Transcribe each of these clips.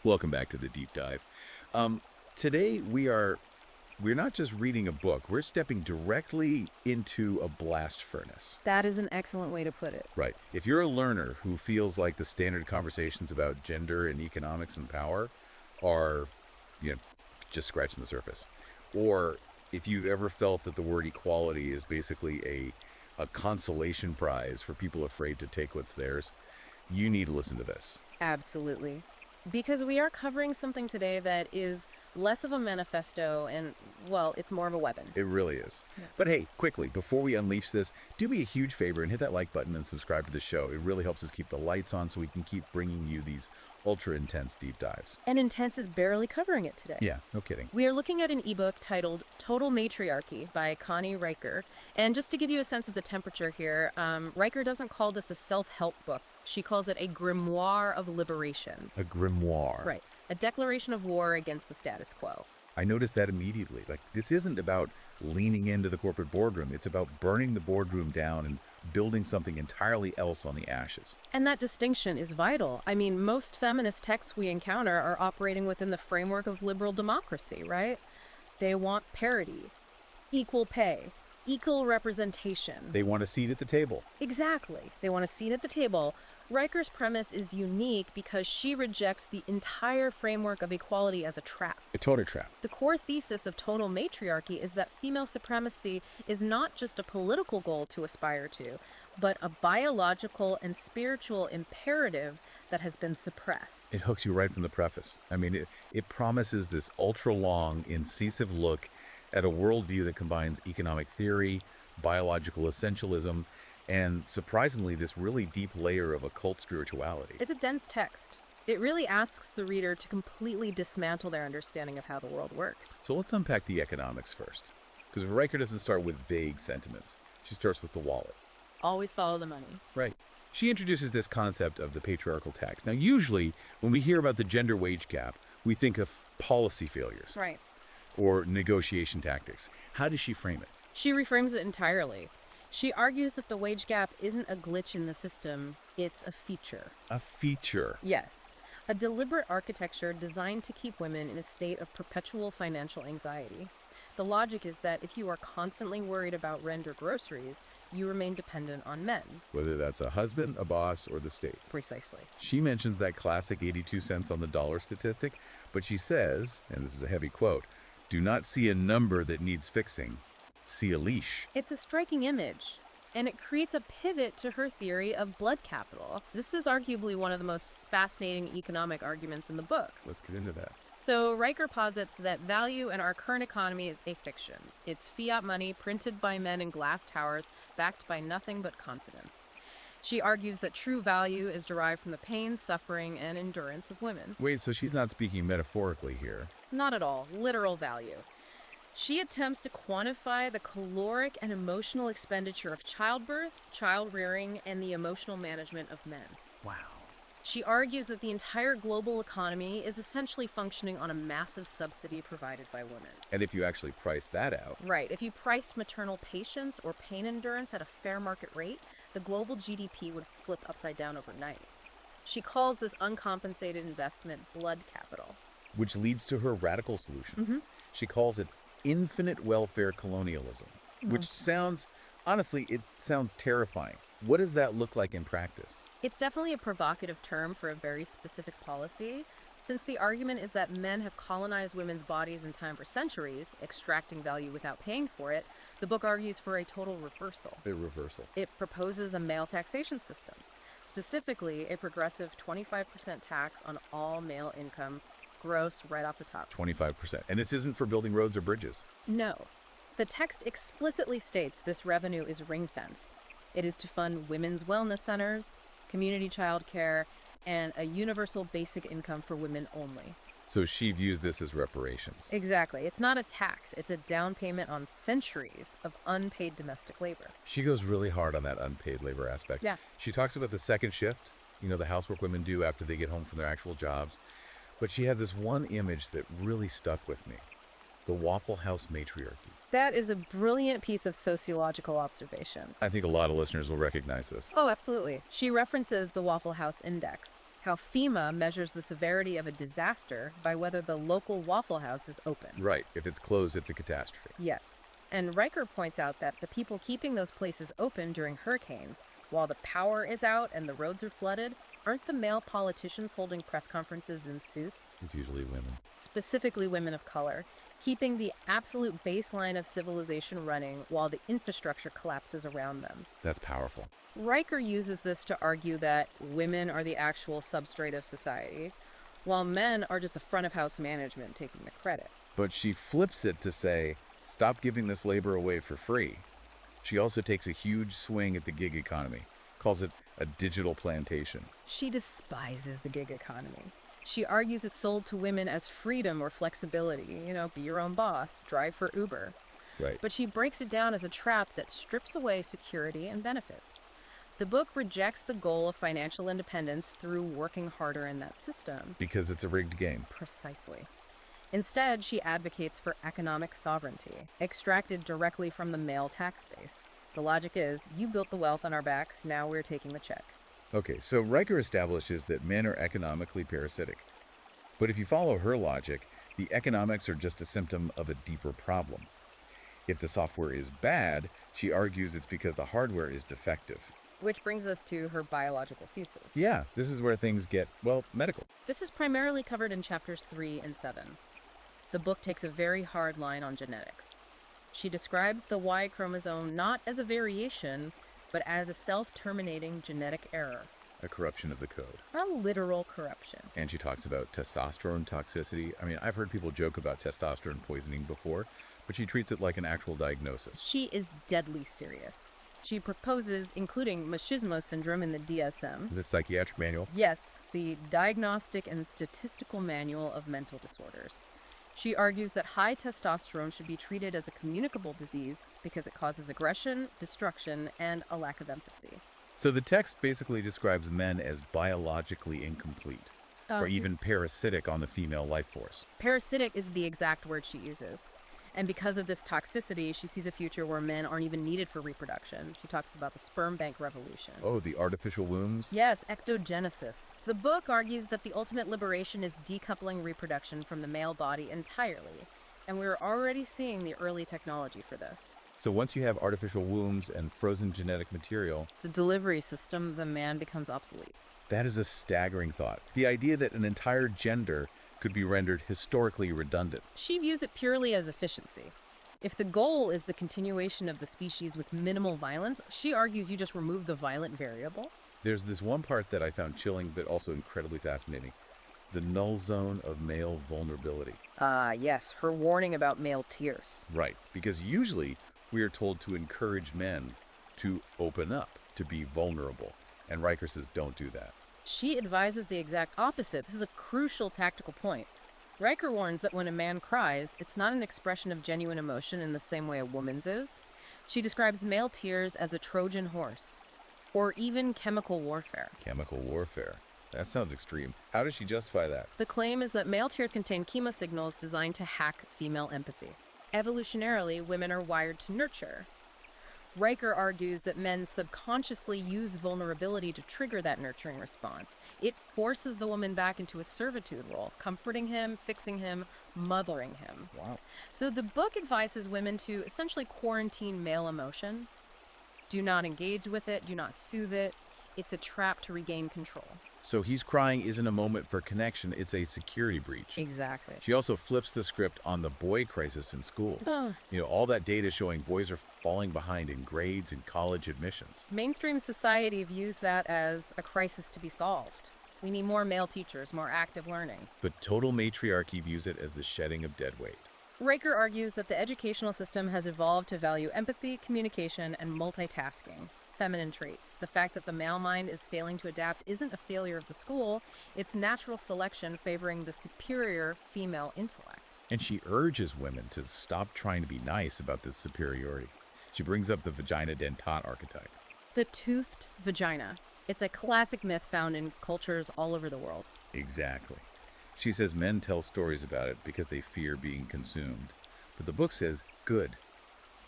Welcome back to the deep dive. Today we're not just reading a book, we're stepping directly into a blast furnace. That is an excellent way to put it. Right. If you're a learner who feels like the standard conversations about gender and economics and power are, just scratching the surface. Or if you've ever felt that the word equality is basically a consolation prize for people afraid to take what's theirs, you need to listen to this. Absolutely. Because we are covering something today that is less of a manifesto and, well, it's more of a weapon. It really is. Yeah. But hey, quickly, before we unleash this, do me a huge favor and hit that like button and subscribe to the show. It really helps us keep the lights on so we can keep bringing you these ultra-intense deep dives. And Intense is barely covering it today. Yeah, no kidding. We are looking at an ebook titled Total Matriarchy by Connie Riker. And just to give you a sense of the temperature here, Riker doesn't call this a self-help book. She calls it a grimoire of liberation. A grimoire. Right. A declaration of war against the status quo. I noticed that immediately. Like, this isn't about leaning into the corporate boardroom. It's about burning the boardroom down and building something entirely else on the ashes. And that distinction is vital. I mean, most feminist texts we encounter are operating within the framework of liberal democracy, right? They want parity, equal pay, equal representation. They want a seat at the table. Exactly. They want a seat at the table. Riker's premise is unique because she rejects the entire framework of equality as a trap. A total trap. The core thesis of total matriarchy is that female supremacy is not just a political goal to aspire to, but a biological and spiritual imperative that has been suppressed. It hooks you right from the preface. I mean, it promises this ultra-long, incisive look at a worldview that combines economic theory, biological essentialism, and surprisingly, this really deep layer of occult spirituality. It's a dense text. It really asks the reader to completely dismantle their understanding of how the world works. So let's unpack the economics first. Because Riker doesn't start with vague sentiments. She starts with the wallet. Always follow the money. Right. She introduces this concept of the patriarchal tax. Now, usually, when we hear about the gender wage gap, we think of policy failures. Right. Or negotiation tactics. How does she frame it? She reframes it entirely. She argues that the wage gap isn't a glitch in the system, it's a feature. A feature. Yes. A deliberate architecture designed to keep women in a state of perpetual financial anxiety. The logic is that if you are constantly worried about rent or groceries, you remain dependent on men. Whether that's a husband, a boss, or the state. Precisely. She mentions that classic 82 cents on the dollar statistic, but she says, and this is a heavy quote, "Do not see a number that needs fixing. See a leash." It's a striking image, and it creates a pivot to her theory of blood capital. This is arguably one of the most fascinating economic arguments in the book. Let's get into that. So Riker posits that value in our current economy is a fiction. It's fiat money printed by men in glass towers, backed by nothing but confidence. She argues that true value is derived from the pain, suffering, and endurance of women. Wait, so she's not speaking metaphorically here. Not at all. Literal value. She attempts to quantify the caloric and emotional expenditure of childbirth, child rearing, and the emotional management of men. Wow. She argues that the entire global economy is essentially functioning on a massive subsidy provided by women. And if you actually price that out. Right. If you priced maternal patience or pain endurance at a fair market rate, the global GDP would flip upside down overnight. She calls this uncompensated investment blood capital. Which leads to her radical solution. Mm-hmm. She calls it infinite welfare colonialism, which sounds, honestly, it sounds terrifying. What does that look like in practice? It's definitely a provocative term for a very specific policy, since the argument is that men have colonized women's bodies in time for centuries, extracting value without paying for it. The book argues for a total reversal. A reversal. It proposes a male taxation system, specifically a progressive 25% tax on all male income, gross right off the top. 25%. And this isn't for building roads or bridges. No. The text explicitly states this revenue is ring-fenced. It is to fund women's wellness centers, community childcare, and a universal basic income for women only. So she views this as reparations. Exactly. It's not a tax. It's a down payment on centuries of unpaid domestic labor. She goes really hard on that unpaid labor aspect. Yeah. She talks about the second shift, the housework women do after they get home from their actual jobs. But she has this one image that really stuck with me. The Waffle House matriarchy. That is a brilliant piece of sociological observation. I think a lot of listeners will recognize this. Oh, absolutely. She references the Waffle House Index, how FEMA measures the severity of a disaster by whether the local Waffle House is open. Right. If it's closed, it's a catastrophe. Yes. And Riker points out that the people keeping those places open during hurricanes, while the power is out and the roads are flooded, aren't the male politicians holding press conferences in suits? It's usually women. Specifically women of color, keeping the absolute baseline of civilization running while the infrastructure collapses around them. That's powerful. Riker uses this to argue that women are the actual substrate of society, while men are just the front of house management taking the credit. But she flips it to say, stop giving this labor away for free. She also takes a huge swing at the gig economy, calls it a digital plantation. She despises the gig economy. She argues it's sold to women as freedom or flexibility, be your own boss, drive for Uber. Right. But she breaks it down as a trap that strips away security and benefits. The book rejects the goal of financial independence through working harder in that system. Because it's a rigged game. Precisely. Instead, she advocates for economic sovereignty, extracted directly from the male tax base. The logic is, you built the wealth on our backs, now we're taking the check. Okay, so Riker establishes that men are economically parasitic. But if you follow her logic, the economics are just a symptom of a deeper problem. If the software is bad, she argues it's because the hardware is defective. Which brings us to her biological thesis. Yeah, this is where things get, medical. This is primarily covered in chapters 3 and 7. The book takes a very hard line on genetics. She describes the Y chromosome not as a variation, but as a self-terminating genetic error. A corruption of the code. A literal corruption. And she talks about testosterone toxicity. I mean, I've heard people joke about testosterone poisoning before, but she treats it like an actual diagnosis. She is deadly serious. She proposes including machismo syndrome in the DSM. The psychiatric manual? Yes, the Diagnostic and Statistical Manual of Mental Disorders. She argues that high testosterone should be treated as a communicable disease because it causes aggression, destruction, and a lack of empathy. So the text basically describes men as biologically incomplete, or even parasitic on the female life force. Parasitic is the exact word she uses. And because of this toxicity, she sees a future where men aren't even needed for reproduction. She talks about the sperm bank revolution. Oh, the artificial wombs? Yes, ectogenesis. The book argues that the ultimate liberation is decoupling reproduction from the male body entirely. And we're already seeing the early technology for this. So once you have artificial wombs and frozen genetic material, the delivery system, the man becomes obsolete. That is a staggering thought. The idea that an entire gender could be rendered historically redundant. She views it purely as efficiency. If the goal is the continuation of the species with minimal violence, she argues you just remove the violent variable. There's this one part that I found chilling but also incredibly fascinating. The null zone of male vulnerability. Yes, her warning about male tears. Right, because usually we are told to encourage men to open up, to be vulnerable. And Riker says, don't do that. She advises the exact opposite. This is a crucial tactical point. Riker warns that when a man cries, it's not an expression of genuine emotion in the same way a woman's is. She describes male tears as a Trojan horse, or even chemical warfare. Chemical warfare. That sounds extreme. How does she justify that? The claim is that male tears contain chemosignals designed to hack female empathy. Evolutionarily, women are wired to nurture. Riker argues that men subconsciously use vulnerability to trigger that nurturing response. It forces the woman back into a servitude role, comforting him, fixing him, mothering him. Wow. So the book advises women to essentially quarantine male emotion. Do not engage with it, do not soothe it. It's a trap to regain control. So he's crying isn't a moment for connection, it's a security breach. Exactly. She also flips the script on the boy crisis in schools. Oh. All that data showing boys are falling behind in grades and college admissions. Mainstream society views that as a crisis to be solved. We need more male teachers, more active learning. But total matriarchy views it as the shedding of dead weight. Riker argues that the educational system has evolved to value empathy, communication, and multitasking. Feminine traits. The fact that the male mind is failing to adapt isn't a failure of the school, it's natural selection favoring the superior female intellect. And she urges women to stop trying to be nice about this superiority. She brings up the vagina dentate archetype. The toothed vagina. It's a classic myth found in cultures all over the world. Exactly. She says men tell stories about it because they fear being consumed. But the book says, good,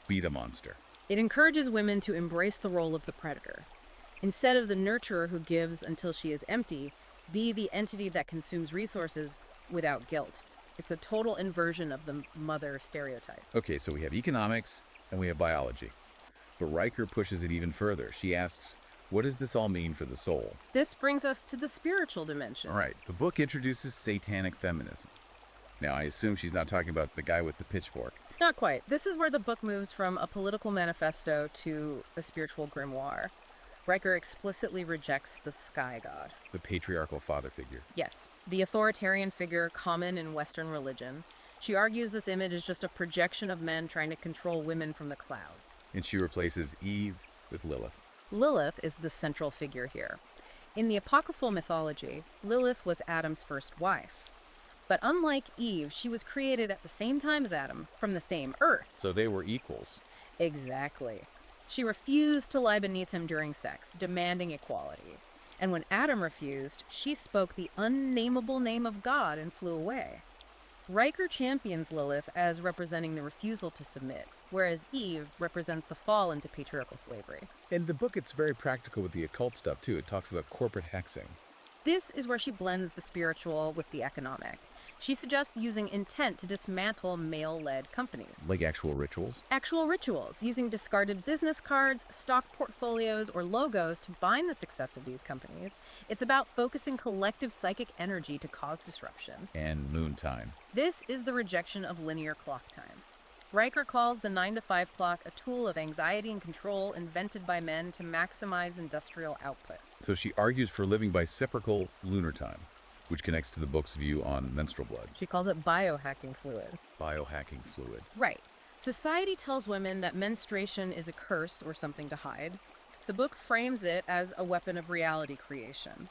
be the monster. It encourages women to embrace the role of the predator. Instead of the nurturer who gives until she is empty, be the entity that consumes resources without guilt. It's a total inversion of the mother stereotype. Okay, so we have economics and we have biology. But Riker pushes it even further. She asks, what does this all mean for the soul? This brings us to the spiritual dimension. All right, the book introduces satanic feminism. Now, I assume she's not talking about the guy with the pitchfork. Not quite. This is where the book moves from a political manifesto to a spiritual grimoire. Riker explicitly rejects the sky god. The patriarchal father figure. Yes, the authoritarian figure common in Western religion. She argues this image is just a projection of men trying to control women from the clouds. And she replaces Eve with Lilith. Lilith is the central figure here. In the apocryphal mythology, Lilith was Adam's first wife. But unlike Eve, she was created at the same time as Adam, from the same earth. So they were equals. Exactly. She refused to lie beneath him during sex, demanding equality. And when Adam refused, she spoke the unnameable name of God and flew away. Riker champions Lilith as representing the refusal to submit, whereas Eve represents the fall into patriarchal slavery. In the book, it's very practical with the occult stuff, too. It talks about corporate hexing. This is where she blends the spiritual with the economic. She suggests using intent to dismantle male-led companies. Like actual rituals. Actual rituals, using discarded business cards, stock portfolios, or logos to bind the success of these companies. It's about focusing collective psychic energy to cause disruption. And moon time. This is the rejection of linear clock time. Riker calls the 9-to-5 clock a tool of anxiety and control invented by men to maximize industrial output. So she argues for living by cyclical lunar time, which connects to the book's view on menstrual blood. She calls it biohacking fluid. Biohacking fluid. Right. Society tells women that menstruation is a curse or something to hide. The book frames it as a weapon of reality creation.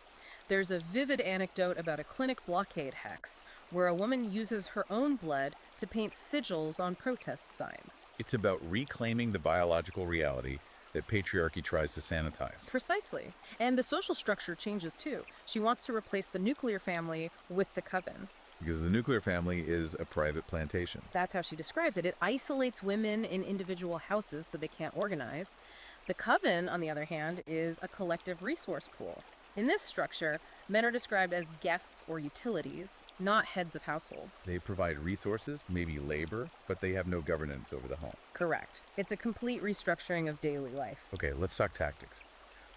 There's a vivid anecdote about a clinic blockade hex, where a woman uses her own blood to paint sigils on protest signs. It's about reclaiming the biological reality that patriarchy tries to sanitize. Precisely. And the social structure changes too. She wants to replace the nuclear family with the coven. Because the nuclear family is a private plantation. That's how she describes it. It isolates women in individual houses so they can't organize. The coven, on the other hand, is a collective resource pool. In this structure, men are described as guests or utilities, not heads of households. They provide resources, maybe labor, but they have no governance over the home. Correct. It's a complete restructuring of daily life. Okay, let's talk tactics.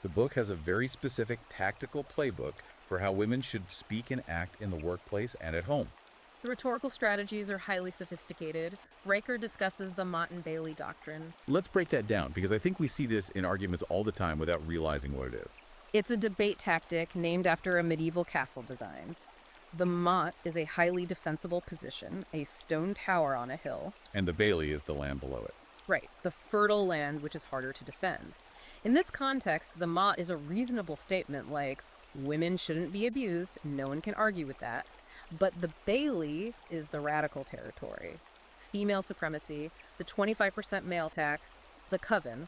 The book has a very specific tactical playbook for how women should speak and act in the workplace and at home. The rhetorical strategies are highly sophisticated. Riker discusses the Mott and Bailey doctrine. Let's break that down, because I think we see this in arguments all the time without realizing what it is. It's a debate tactic named after a medieval castle design. The Mott is a highly defensible position, a stone tower on a hill. And the Bailey is the land below it. Right, the fertile land which is harder to defend. In this context, the Mott is a reasonable statement like, women shouldn't be abused, no one can argue with that. But the Bailey is the radical territory. Female supremacy, the 25% male tax, the coven.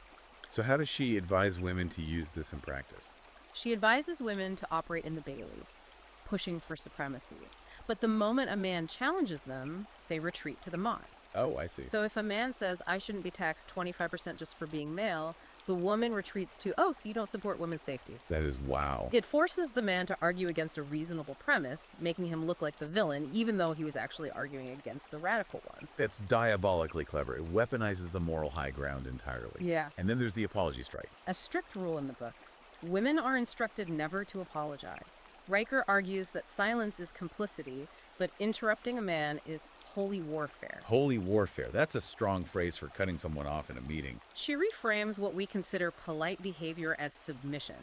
So how does she advise women to use this in practice? She advises women to operate in the Bailey, pushing for supremacy. But the moment a man challenges them, they retreat to the Mott. Oh, I see. So if a man says, I shouldn't be taxed 25% just for being male, the woman retreats to, oh, so you don't support women's safety. That is wow. It forces the man to argue against a reasonable premise, making him look like the villain, even though he was actually arguing against the radical one. That's diabolically clever. It weaponizes the moral high ground entirely. Yeah. And then there's the apology strike. A strict rule in the book. Women are instructed never to apologize. Riker argues that silence is complicity, but interrupting a man is holy warfare. Holy warfare. That's a strong phrase for cutting someone off in a meeting. She reframes what we consider polite behavior as submission.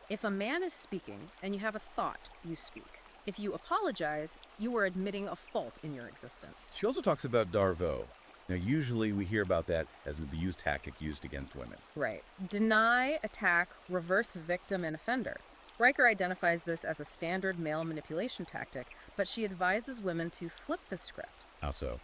If a man is speaking and you have a thought, you speak. If you apologize, you are admitting a fault in your existence. She also talks about Darvo. Now, usually we hear about that as an abuse tactic used against women. Right. Deny, attack, reverse victim and offender. Riker identifies this as a standard male manipulation tactic, but she advises women to flip the script. How so?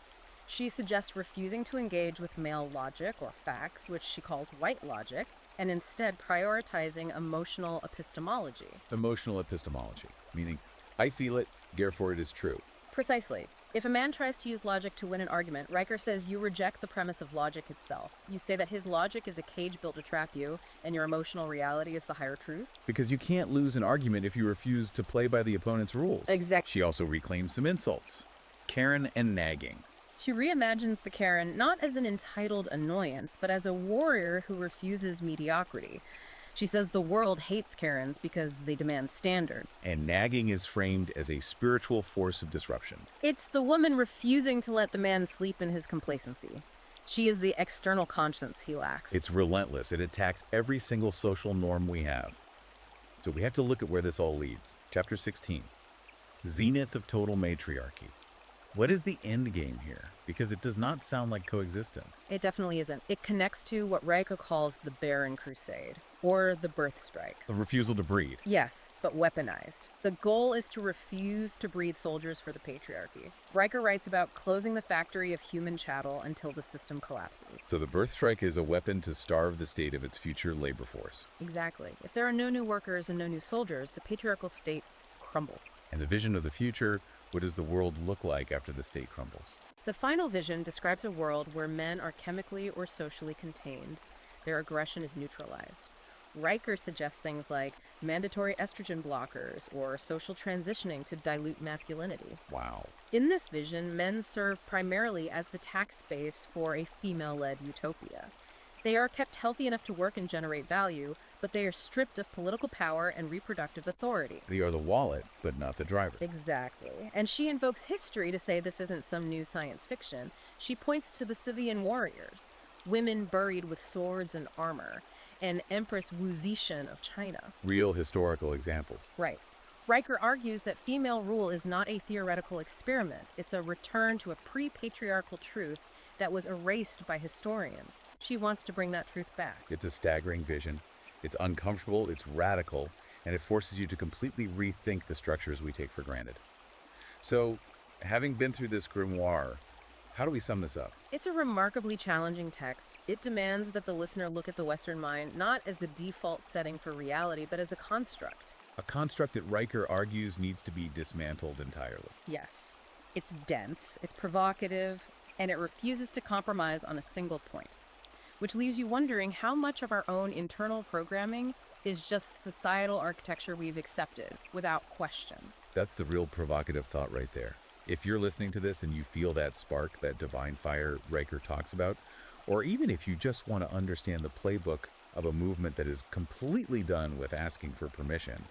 She suggests refusing to engage with male logic or facts, which she calls white logic, and instead prioritizing emotional epistemology. Emotional epistemology, meaning I feel it, therefore it is true. Precisely. If a man tries to use logic to win an argument, Riker says you reject the premise of logic itself. You say that his logic is a cage built to trap you, and your emotional reality is the higher truth. Because you can't lose an argument if you refuse to play by the opponent's rules. Exactly. She also reclaims some insults. Karen and nagging. She reimagines the Karen not as an entitled annoyance, but as a warrior who refuses mediocrity. She says the world hates Karens because they demand standards. And nagging is framed as a spiritual force of disruption. It's the woman refusing to let the man sleep in his complacency. She is the external conscience he lacks. It's relentless. It attacks every single social norm we have. So we have to look at where this all leads. Chapter 16. Zenith of total matriarchy. What is the end game here? Because it does not sound like coexistence. It definitely isn't. It connects to what Riker calls the Barren Crusade, or the birth strike. The refusal to breed. Yes, but weaponized. The goal is to refuse to breed soldiers for the patriarchy. Riker writes about closing the factory of human chattel until the system collapses. So the birth strike is a weapon to starve the state of its future labor force. Exactly. If there are no new workers and no new soldiers, the patriarchal state crumbles. And the vision of the future, what does the world look like after the state crumbles? The final vision describes a world where men are chemically or socially contained. Their aggression is neutralized. Riker suggests things like mandatory estrogen blockers or social transitioning to dilute masculinity. Wow. In this vision, men serve primarily as the tax base for a female-led utopia. They are kept healthy enough to work and generate value, but they are stripped of political power and reproductive authority. They are the wallet, but not the driver. Exactly. And she invokes history to say this isn't some new science fiction. She points to the Scythian warriors, women buried with swords and armor, and Empress Wu Zetian of China. Real historical examples. Right. Riker argues that female rule is not a theoretical experiment. It's a return to a pre-patriarchal truth that was erased by historians. She wants to bring that truth back. It's a staggering vision. It's uncomfortable, it's radical, and it forces you to completely rethink the structures we take for granted. So, having been through this grimoire, how do we sum this up? It's a remarkably challenging text. It demands that the listener look at the Western mind not as the default setting for reality, but as a construct. A construct that Riker argues needs to be dismantled entirely. Yes. It's dense, it's provocative, and it refuses to compromise on a single point. Which leaves you wondering how much of our own internal programming is just societal architecture we've accepted without question. That's the real provocative thought right there. If you're listening to this and you feel that spark, that divine fire Riker talks about, or even if you just want to understand the playbook of a movement that is completely done with asking for permission,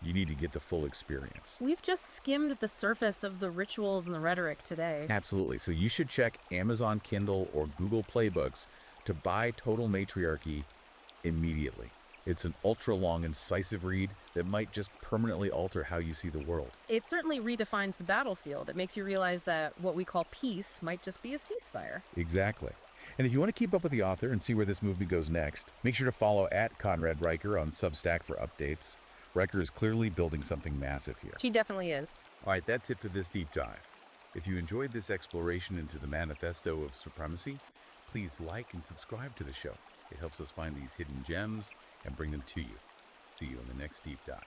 you need to get the full experience. We've just skimmed the surface of the rituals and the rhetoric today. Absolutely. So you should check Amazon Kindle or Google Playbooks to buy Total Matriarchy immediately. It's an ultra-long, incisive read that might just permanently alter how you see the world. It certainly redefines the battlefield. It makes you realize that what we call peace might just be a ceasefire. Exactly. And if you want to keep up with the author and see where this movie goes next, make sure to follow @Conrad Riker on Substack for updates. Riker is clearly building something massive here. She definitely is. All right, that's it for this deep dive. If you enjoyed this exploration into the manifesto of supremacy, please like and subscribe to the show. It helps us find these hidden gems and bring them to you. See you in the next deep dive.